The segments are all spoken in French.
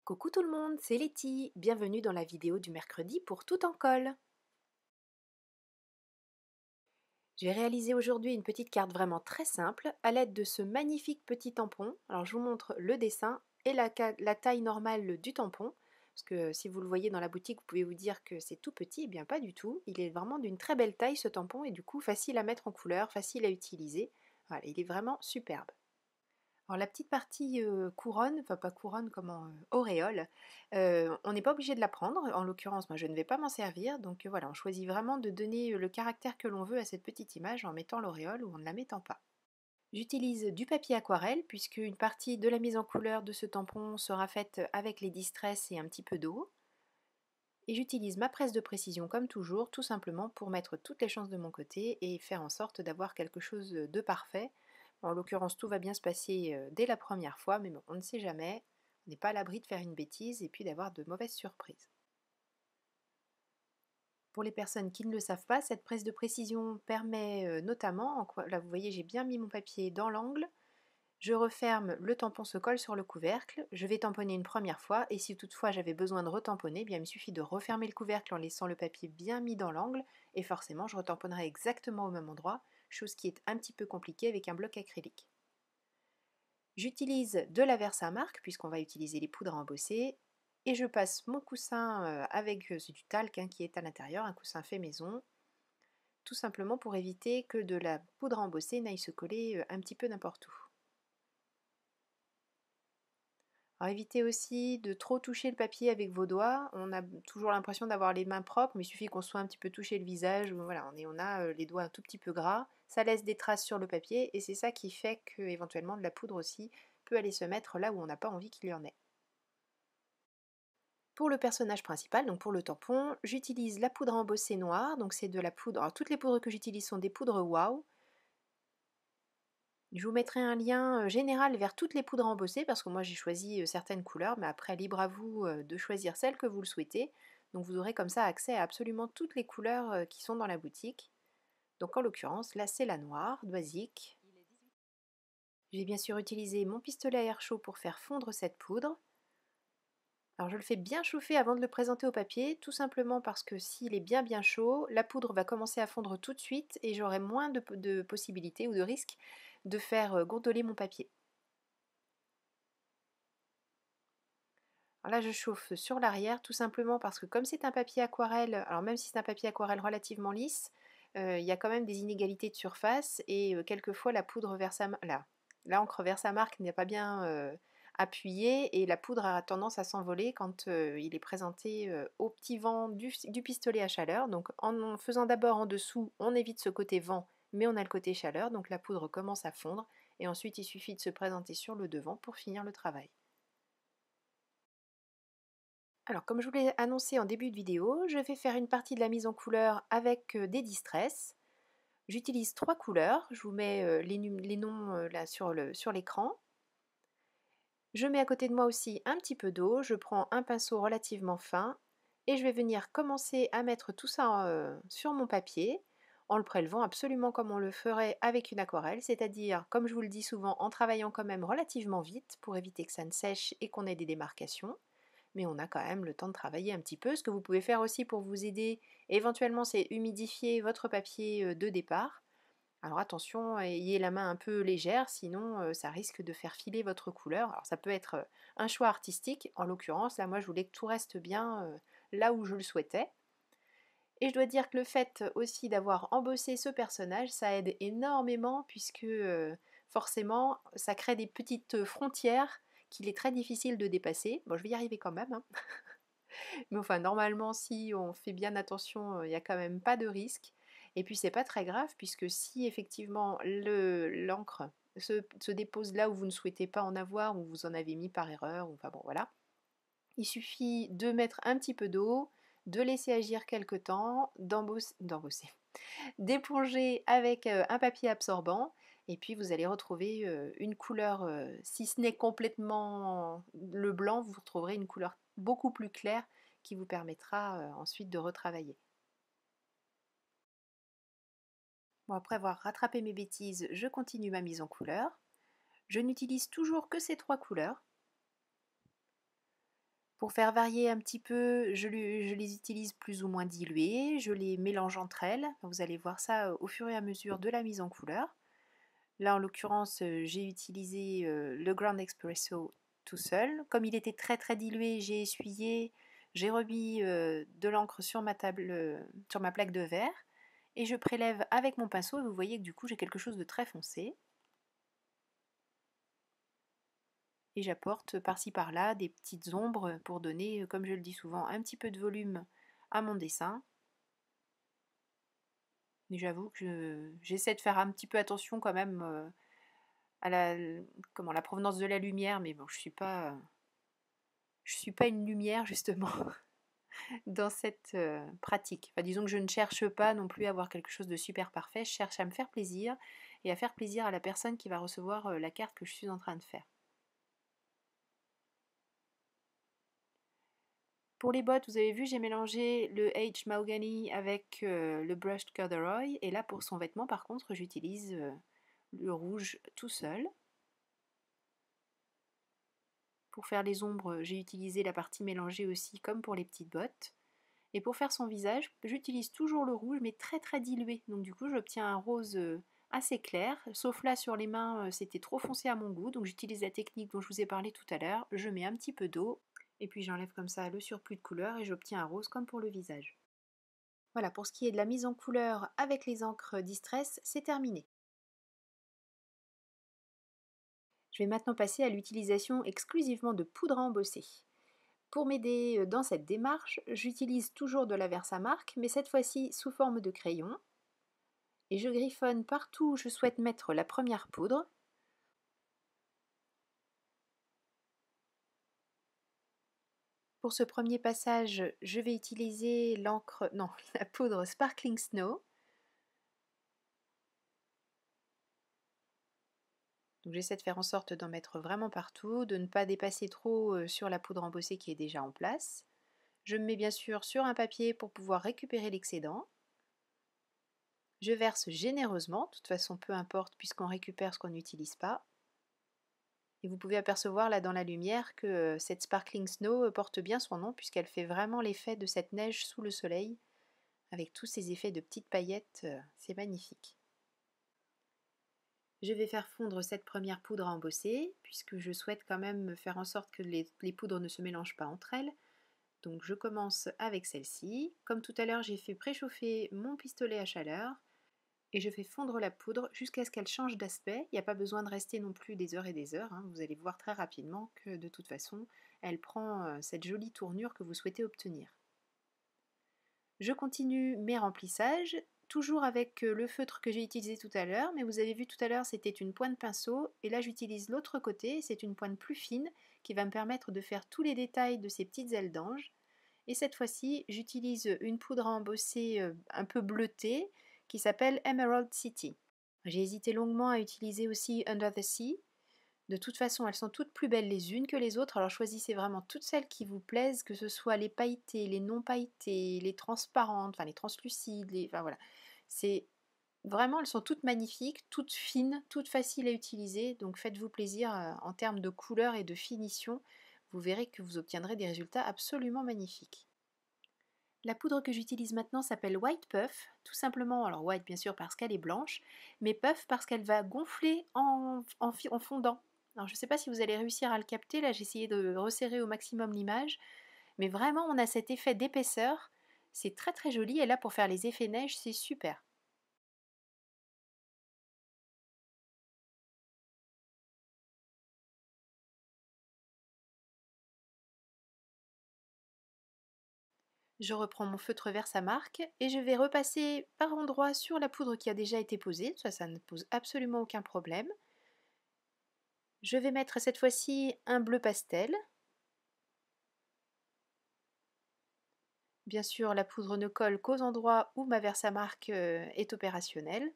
Coucou tout le monde, c'est Letty. Bienvenue dans la vidéo du mercredi pour Tout en colle. J'ai réalisé aujourd'hui une petite carte vraiment très simple à l'aide de ce magnifique petit tampon. Alors je vous montre le dessin et la taille normale du tampon. Parce que si vous le voyez dans la boutique, vous pouvez vous dire que c'est tout petit. Eh bien pas du tout. Il est vraiment d'une très belle taille ce tampon et du coup facile à mettre en couleur, facile à utiliser. Voilà, il est vraiment superbe. Alors la petite partie, couronne, enfin pas couronne, comment, auréole, on n'est pas obligé de la prendre. En l'occurrence, moi je ne vais pas m'en servir, donc voilà, on choisit vraiment de donner, le caractère que l'on veut à cette petite image en mettant l'auréole ou en ne la mettant pas. J'utilise du papier aquarelle puisque une partie de la mise en couleur de ce tampon sera faite avec les Distress et un petit peu d'eau. Et j'utilise ma presse de précision comme toujours, tout simplement pour mettre toutes les chances de mon côté et faire en sorte d'avoir quelque chose de parfait. Bon, en l'occurrence, tout va bien se passer dès la première fois, mais bon, on ne sait jamais. On n'est pas à l'abri de faire une bêtise et puis d'avoir de mauvaises surprises. Pour les personnes qui ne le savent pas, cette presse de précision permet notamment, là vous voyez j'ai bien mis mon papier dans l'angle, je referme, le tampon se colle sur le couvercle, je vais tamponner une première fois et si toutefois j'avais besoin de retamponner, eh bien il me suffit de refermer le couvercle en laissant le papier bien mis dans l'angle et forcément je retamponnerai exactement au même endroit, chose qui est un petit peu compliquée avec un bloc acrylique. J'utilise de la Versamark puisqu'on va utiliser les poudres à embosser et je passe mon coussin avec du talc qui est à l'intérieur, un coussin fait maison, tout simplement pour éviter que de la poudre à embosser n'aille se coller un petit peu n'importe où. Alors évitez aussi de trop toucher le papier avec vos doigts. On a toujours l'impression d'avoir les mains propres, mais il suffit qu'on soit un petit peu touché le visage. Voilà, on a les doigts un tout petit peu gras. Ça laisse des traces sur le papier et c'est ça qui fait que éventuellement de la poudre aussi peut aller se mettre là où on n'a pas envie qu'il y en ait. Pour le personnage principal, donc pour le tampon, j'utilise la poudre à embosser noire. Donc c'est de la poudre. Alors toutes les poudres que j'utilise sont des poudres Wow. Je vous mettrai un lien général vers toutes les poudres embossées parce que moi j'ai choisi certaines couleurs, mais après libre à vous de choisir celle que vous le souhaitez. Donc vous aurez comme ça accès à absolument toutes les couleurs qui sont dans la boutique. Donc en l'occurrence, là c'est la noire, basique. J'ai bien sûr utilisé mon pistolet à air chaud pour faire fondre cette poudre. Alors je le fais bien chauffer avant de le présenter au papier, tout simplement parce que s'il est bien chaud, la poudre va commencer à fondre tout de suite et j'aurai moins de possibilités ou de risques de faire gondoler mon papier. Alors là, je chauffe sur l'arrière, tout simplement parce que comme c'est un papier aquarelle, alors même si c'est un papier aquarelle relativement lisse, il y a quand même des inégalités de surface et quelquefois la poudre l'encre Versamark n'est pas bien appuyée et la poudre a tendance à s'envoler quand il est présenté au petit vent du pistolet à chaleur. Donc en faisant d'abord en dessous, on évite ce côté vent, mais on a le côté chaleur, donc la poudre commence à fondre et ensuite il suffit de se présenter sur le devant pour finir le travail. Alors, comme je vous l'ai annoncé en début de vidéo, je vais faire une partie de la mise en couleur avec des Distress. J'utilise trois couleurs, je vous mets les noms là sur l'écran. Je mets à côté de moi aussi un petit peu d'eau, je prends un pinceau relativement fin et je vais venir commencer à mettre tout ça sur mon papier en le prélevant absolument comme on le ferait avec une aquarelle, c'est-à-dire, comme je vous le dis souvent, en travaillant quand même relativement vite pour éviter que ça ne sèche et qu'on ait des démarcations. Mais on a quand même le temps de travailler un petit peu. Ce que vous pouvez faire aussi pour vous aider, éventuellement, c'est humidifier votre papier de départ. Alors attention, ayez la main un peu légère, sinon ça risque de faire filer votre couleur. Alors ça peut être un choix artistique, en l'occurrence, là moi je voulais que tout reste bien là où je le souhaitais. Et je dois dire que le fait aussi d'avoir embossé ce personnage, ça aide énormément puisque forcément ça crée des petites frontières qu'il est très difficile de dépasser. Bon, je vais y arriver quand même, hein. Mais enfin, normalement, si on fait bien attention, il n'y a quand même pas de risque. Et puis, c'est pas très grave, puisque si effectivement l'encre se dépose là où vous ne souhaitez pas en avoir, ou vous en avez mis par erreur, ou enfin bon, voilà. Il suffit de mettre un petit peu d'eau, de laisser agir quelque temps, d'embosser, d'éponger avec un papier absorbant, et puis vous allez retrouver une couleur, si ce n'est complètement le blanc, vous retrouverez une couleur beaucoup plus claire qui vous permettra ensuite de retravailler. Bon, après avoir rattrapé mes bêtises, je continue ma mise en couleur. Je n'utilise toujours que ces trois couleurs. Pour faire varier un petit peu, je les utilise plus ou moins diluées, je les mélange entre elles. Vous allez voir ça au fur et à mesure de la mise en couleur. Là, en l'occurrence, j'ai utilisé le Ground Espresso tout seul. Comme il était très très dilué, j'ai essuyé, j'ai remis de l'encre sur ma table, sur ma plaque de verre, et je prélève avec mon pinceau. Et vous voyez que du coup, j'ai quelque chose de très foncé. Et j'apporte par-ci par-là des petites ombres pour donner, comme je le dis souvent, un petit peu de volume à mon dessin. Mais j'avoue que j'essaie de faire un petit peu attention quand même à la provenance de la lumière, mais bon, je suis pas une lumière justement dans cette pratique. Enfin, disons que je ne cherche pas non plus à avoir quelque chose de super parfait, je cherche à me faire plaisir et à faire plaisir à la personne qui va recevoir la carte que je suis en train de faire. Pour les bottes, vous avez vu, j'ai mélangé le H Mahogany avec le Brushed Corduroy. Et là, pour son vêtement, par contre, j'utilise le rouge tout seul. Pour faire les ombres, j'ai utilisé la partie mélangée aussi, comme pour les petites bottes. Et pour faire son visage, j'utilise toujours le rouge, mais très très dilué. Donc du coup, j'obtiens un rose assez clair. Sauf là, sur les mains, c'était trop foncé à mon goût. Donc j'utilise la technique dont je vous ai parlé tout à l'heure. Je mets un petit peu d'eau. Et puis j'enlève comme ça le surplus de couleur et j'obtiens un rose comme pour le visage. Voilà, pour ce qui est de la mise en couleur avec les encres Distress, c'est terminé. Je vais maintenant passer à l'utilisation exclusivement de poudre à embosser. Pour m'aider dans cette démarche, j'utilise toujours de la Versamark, mais cette fois-ci sous forme de crayon. Et je griffonne partout où je souhaite mettre la première poudre. Pour ce premier passage, je vais utiliser l'encre, non, la poudre Sparkling Snow. Donc j'essaie de faire en sorte d'en mettre vraiment partout, de ne pas dépasser trop sur la poudre embossée qui est déjà en place. Je me mets bien sûr sur un papier pour pouvoir récupérer l'excédent. Je verse généreusement, de toute façon peu importe puisqu'on récupère ce qu'on n'utilise pas. Et vous pouvez apercevoir là dans la lumière que cette Sparkling Snow porte bien son nom puisqu'elle fait vraiment l'effet de cette neige sous le soleil avec tous ces effets de petites paillettes, c'est magnifique. Je vais faire fondre cette première poudre à embosser puisque je souhaite quand même faire en sorte que les poudres ne se mélangent pas entre elles. Donc je commence avec celle-ci. Comme tout à l'heure, j'ai fait préchauffer mon pistolet à chaleur et je fais fondre la poudre jusqu'à ce qu'elle change d'aspect. Il n'y a pas besoin de rester non plus des heures et des heures, hein. Vous allez voir très rapidement que de toute façon, elle prend cette jolie tournure que vous souhaitez obtenir. Je continue mes remplissages, toujours avec le feutre que j'ai utilisé tout à l'heure, mais vous avez vu tout à l'heure c'était une pointe pinceau, et là j'utilise l'autre côté, c'est une pointe plus fine qui va me permettre de faire tous les détails de ces petites ailes d'ange. Et cette fois-ci, j'utilise une poudre à embosser un peu bleutée qui s'appelle Emerald City. J'ai hésité longuement à utiliser aussi Under the Sea. De toute façon, elles sont toutes plus belles les unes que les autres, alors choisissez vraiment toutes celles qui vous plaisent, que ce soit les pailletées, les non pailletées, les transparentes, enfin les translucides, enfin voilà. C'est vraiment, elles sont toutes magnifiques, toutes fines, toutes faciles à utiliser, donc faites-vous plaisir en termes de couleur et de finition. Vous verrez que vous obtiendrez des résultats absolument magnifiques. La poudre que j'utilise maintenant s'appelle White Puff, tout simplement, alors white bien sûr parce qu'elle est blanche, mais puff parce qu'elle va gonfler en fondant. Alors je ne sais pas si vous allez réussir à le capter, là j'ai essayé de resserrer au maximum l'image, mais vraiment on a cet effet d'épaisseur, c'est très très joli et là pour faire les effets neige c'est super. Je reprends mon feutre Versamark et je vais repasser par endroits sur la poudre qui a déjà été posée, ça ne pose absolument aucun problème. Je vais mettre cette fois-ci un bleu pastel. Bien sûr, la poudre ne colle qu'aux endroits où ma Versamark est opérationnelle.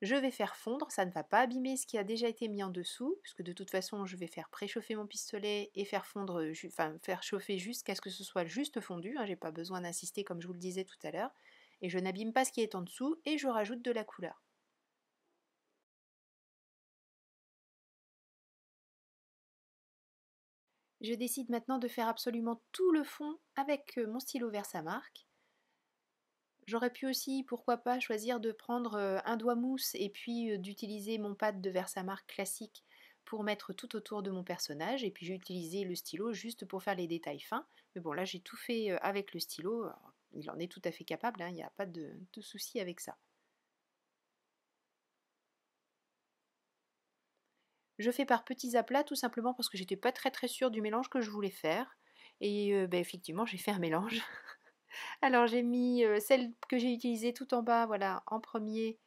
Je vais faire fondre, ça ne va pas abîmer ce qui a déjà été mis en dessous, puisque de toute façon je vais faire préchauffer mon pistolet et faire fondre, enfin faire chauffer jusqu'à ce que ce soit juste fondu, hein, j'ai pas besoin d'insister comme je vous le disais tout à l'heure, et je n'abîme pas ce qui est en dessous et je rajoute de la couleur. Je décide maintenant de faire absolument tout le fond avec mon stylo Versamark. J'aurais pu aussi, pourquoi pas, choisir de prendre un doigt mousse et puis d'utiliser mon pad de Versamark classique pour mettre tout autour de mon personnage. Et puis j'ai utilisé le stylo juste pour faire les détails fins. Mais bon, là j'ai tout fait avec le stylo. Alors, il en est tout à fait capable, hein, il n'y a pas de souci avec ça. Je fais par petits aplats tout simplement parce que j'étais pas très sûre du mélange que je voulais faire. Et effectivement, j'ai fait un mélange. Alors j'ai mis celle que j'ai utilisée tout en bas, voilà, en premier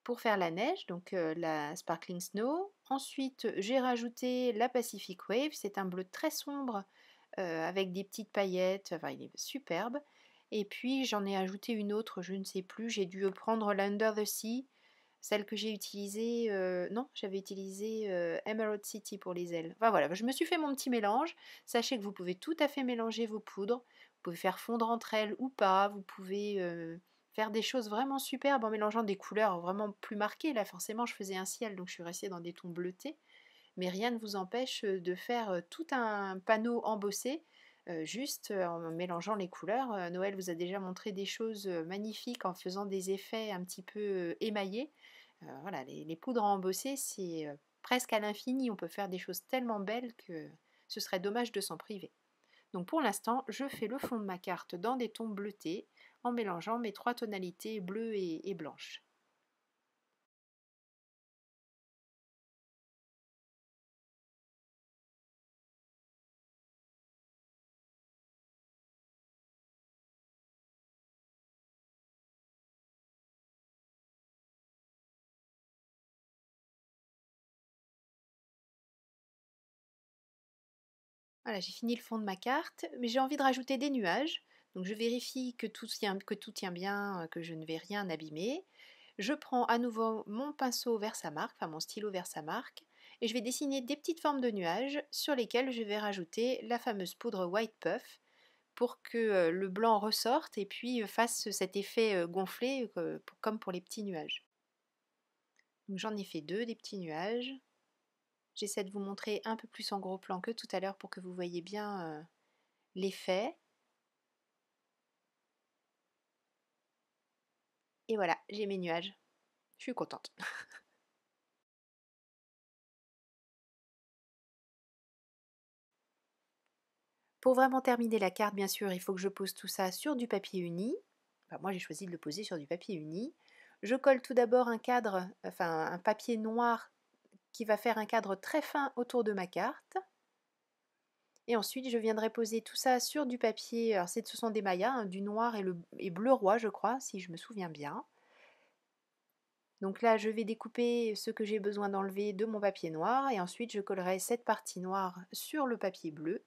pour faire la neige, donc la Sparkling Snow. Ensuite, j'ai rajouté la Pacific Wave, c'est un bleu très sombre avec des petites paillettes, enfin il est superbe. Et puis j'en ai ajouté une autre, je ne sais plus, j'ai dû prendre l'Under the Sea, celle que j'ai utilisée, non, j'avais utilisé Emerald City pour les ailes. Enfin voilà, je me suis fait mon petit mélange. Sachez que vous pouvez tout à fait mélanger vos poudres, vous pouvez faire fondre entre elles ou pas, vous pouvez faire des choses vraiment superbes en mélangeant des couleurs vraiment plus marquées. Là forcément je faisais un ciel, donc je suis restée dans des tons bleutés. Mais rien ne vous empêche de faire tout un panneau embossé, juste en mélangeant les couleurs. Noël vous a déjà montré des choses magnifiques en faisant des effets un petit peu émaillés. Voilà, les poudres à embosser, c'est presque à l'infini. On peut faire des choses tellement belles que ce serait dommage de s'en priver. Donc pour l'instant, je fais le fond de ma carte dans des tons bleutés en mélangeant mes trois tonalités bleues et blanches. Voilà, j'ai fini le fond de ma carte, mais j'ai envie de rajouter des nuages. Donc je vérifie que tout tient bien, que je ne vais rien abîmer. Je prends à nouveau mon pinceau Versamark, enfin mon stylo Versamark, et je vais dessiner des petites formes de nuages sur lesquelles je vais rajouter la fameuse poudre White Puff pour que le blanc ressorte et puis fasse cet effet gonflé comme pour les petits nuages. Donc j'en ai fait deux, des petits nuages. J'essaie de vous montrer un peu plus en gros plan que tout à l'heure pour que vous voyez bien l'effet. Et voilà, j'ai mes nuages. Je suis contente. Pour vraiment terminer la carte, bien sûr, il faut que je pose tout ça sur du papier uni. Enfin, moi, j'ai choisi de le poser sur du papier uni. Je colle tout d'abord un cadre, enfin un papier noir qui va faire un cadre très fin autour de ma carte. Et ensuite, je viendrai poser tout ça sur du papier. Alors, ce sont des mayas, hein, du noir et bleu roi, je crois, si je me souviens bien. Donc là, je vais découper ce que j'ai besoin d'enlever de mon papier noir et ensuite je collerai cette partie noire sur le papier bleu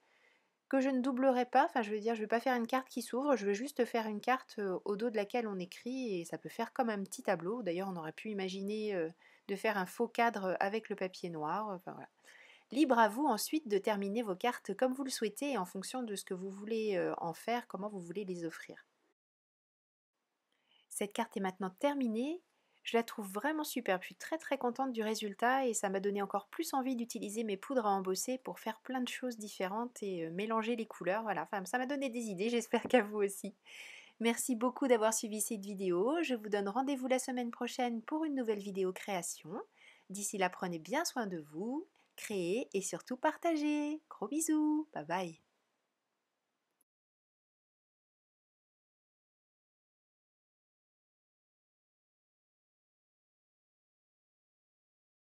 que je ne doublerai pas, enfin je veux dire je ne vais pas faire une carte qui s'ouvre, je veux juste faire une carte au dos de laquelle on écrit et ça peut faire comme un petit tableau. D'ailleurs on aurait pu imaginer de faire un faux cadre avec le papier noir, enfin voilà. Libre à vous ensuite de terminer vos cartes comme vous le souhaitez et en fonction de ce que vous voulez en faire, comment vous voulez les offrir. Cette carte est maintenant terminée. Je la trouve vraiment superbe. Je suis très contente du résultat et ça m'a donné encore plus envie d'utiliser mes poudres à embosser pour faire plein de choses différentes et mélanger les couleurs. Voilà, enfin, ça m'a donné des idées, j'espère qu'à vous aussi. Merci beaucoup d'avoir suivi cette vidéo. Je vous donne rendez-vous la semaine prochaine pour une nouvelle vidéo création. D'ici là, prenez bien soin de vous, créez et surtout partagez. Gros bisous, bye bye.